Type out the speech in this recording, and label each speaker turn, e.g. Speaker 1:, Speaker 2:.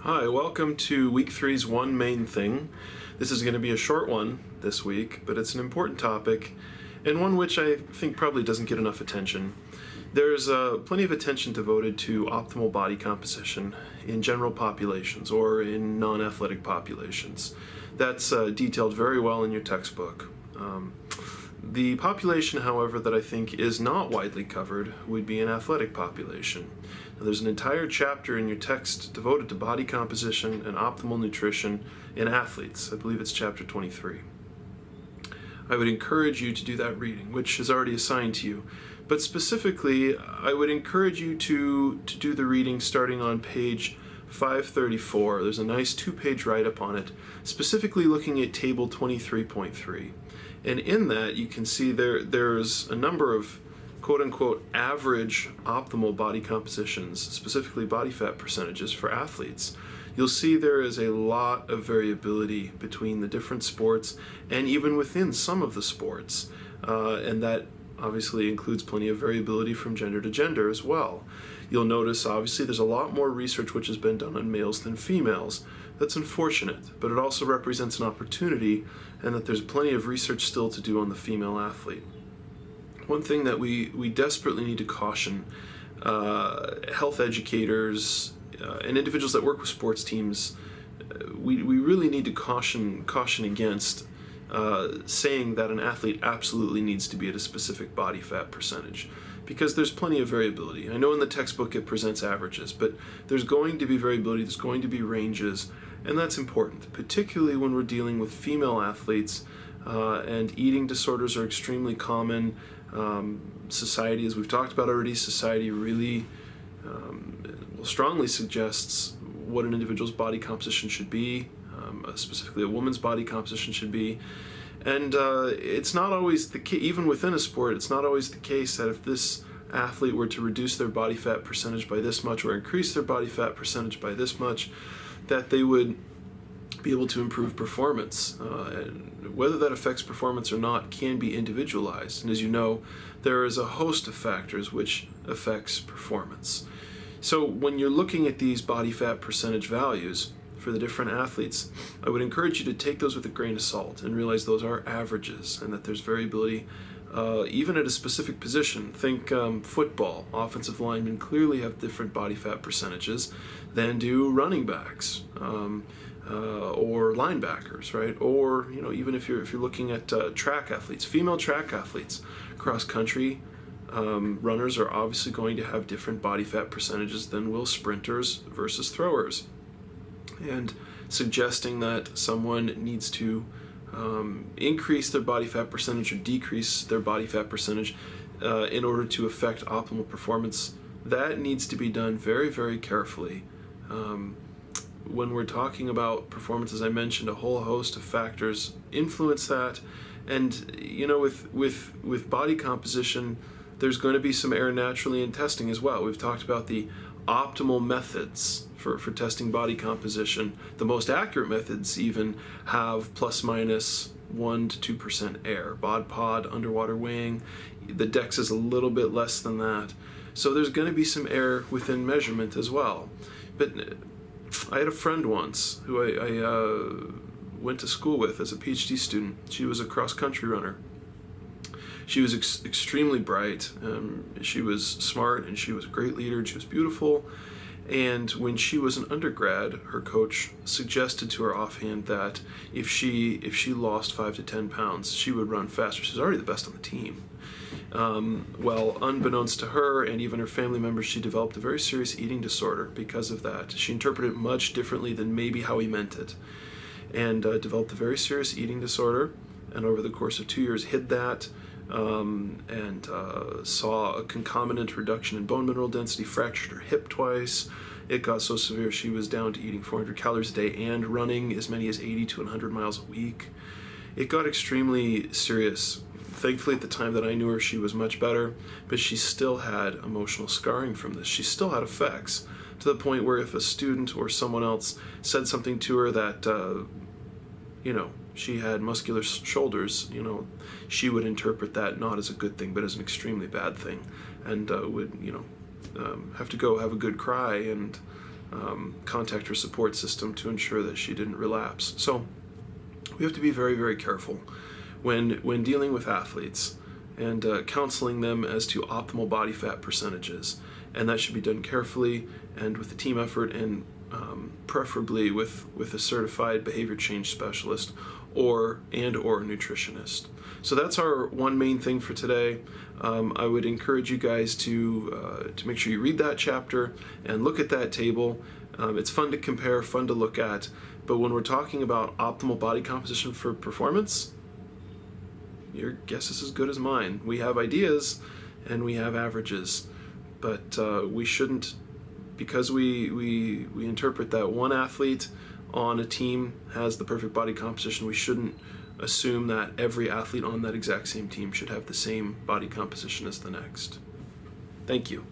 Speaker 1: Hi, welcome to week three's One Main Thing. This is going to be a short one this week, but it's an important topic and one which I think probably doesn't get enough attention. There's plenty of attention devoted to optimal body composition in general populations or in non-athletic populations. That's detailed very well in your textbook. The population, however, that I think is not widely covered would be an athletic population. Now, there's an entire chapter in your text devoted to body composition and optimal nutrition in athletes. I believe it's chapter 23. I would encourage you to do that reading, which is already assigned to you. But specifically, I would encourage you to do the reading starting on page 534. There's a nice two-page write-up on it, specifically looking at table 23.3. And in that, you can see there's a number of quote-unquote average optimal body compositions, specifically body fat percentages for athletes. You'll see there is a lot of variability between the different sports and even within some of the sports. And that obviously includes plenty of variability from gender to gender as well. You'll notice, obviously, there's a lot more research which has been done on males than females. That's unfortunate, but it also represents an opportunity and that there's plenty of research still to do on the female athlete. One thing that we desperately need to caution health educators and individuals that work with sports teams, we really need to caution against saying that an athlete absolutely needs to be at a specific body fat percentage, because there's plenty of variability. I know in the textbook it presents averages, but there's going to be variability, there's going to be ranges, and that's important, particularly when we're dealing with female athletes, and eating disorders are extremely common. Society, as we've talked about already, society really strongly suggests what an individual's body composition should be, specifically a woman's body composition should be. And it's not always the case, even within a sport, it's not always the case that if this athlete were to reduce their body fat percentage by this much or increase their body fat percentage by this much, that they would be able to improve performance. And whether that affects performance or not can be individualized. And as you know, there is a host of factors which affects performance. So when you're looking at these body fat percentage values for the different athletes, I would encourage you to take those with a grain of salt and realize those are averages and that there's variability even at a specific position. Think football. Offensive linemen clearly have different body fat percentages than do running backs or linebackers, right? Or even if you're looking at track athletes, female track athletes, cross country runners are obviously going to have different body fat percentages than will sprinters versus throwers. And suggesting that someone needs to increase their body fat percentage or decrease their body fat percentage in order to affect optimal performance, that needs to be done very, very carefully. When we're talking about performance, as I mentioned, a whole host of factors influence that. And with body composition, there's going to be some error naturally in testing as well. We've talked about the optimal methods for testing body composition. The most accurate methods even have plus minus 1 to 2% error. Bod pod, underwater weighing, the DEX is a little bit less than that. So there's going to be some error within measurement as well. But I had a friend once who I went to school with as a PhD student. She was a cross-country runner. She was extremely bright, she was smart, and she was a great leader, and she was beautiful. And when she was an undergrad, her coach suggested to her offhand that if she lost 5 to 10 pounds, she would run faster. She was already the best on the team. Well, unbeknownst to her and even her family members, she developed a very serious eating disorder because of that. She interpreted it much differently than maybe how he meant it, and developed a very serious eating disorder, and over the course of 2 years hid that, and saw a concomitant reduction in bone mineral density, fractured her hip twice. It got so severe she was down to eating 400 calories a day and running as many as 80 to 100 miles a week. It got extremely serious. Thankfully, at the time that I knew her, she was much better, but she still had emotional scarring from this. She still had effects, to the point where if a student or someone else said something to her that, she had muscular shoulders, she would interpret that not as a good thing, but as an extremely bad thing, and would, have to go have a good cry and contact her support system to ensure that she didn't relapse. So we have to be very, very careful when dealing with athletes and counseling them as to optimal body fat percentages. And that should be done carefully and with a team effort, and preferably with a certified behavior change specialist or nutritionist. So that's our one main thing for today. I would encourage you guys to make sure you read that chapter and look at that table. It's fun to compare, fun to look at, but when we're talking about optimal body composition for performance, your guess is as good as mine. We have ideas and we have averages, but we shouldn't, because we interpret that one athlete on a team has the perfect body composition, we shouldn't assume that every athlete on that exact same team should have the same body composition as the next. Thank you.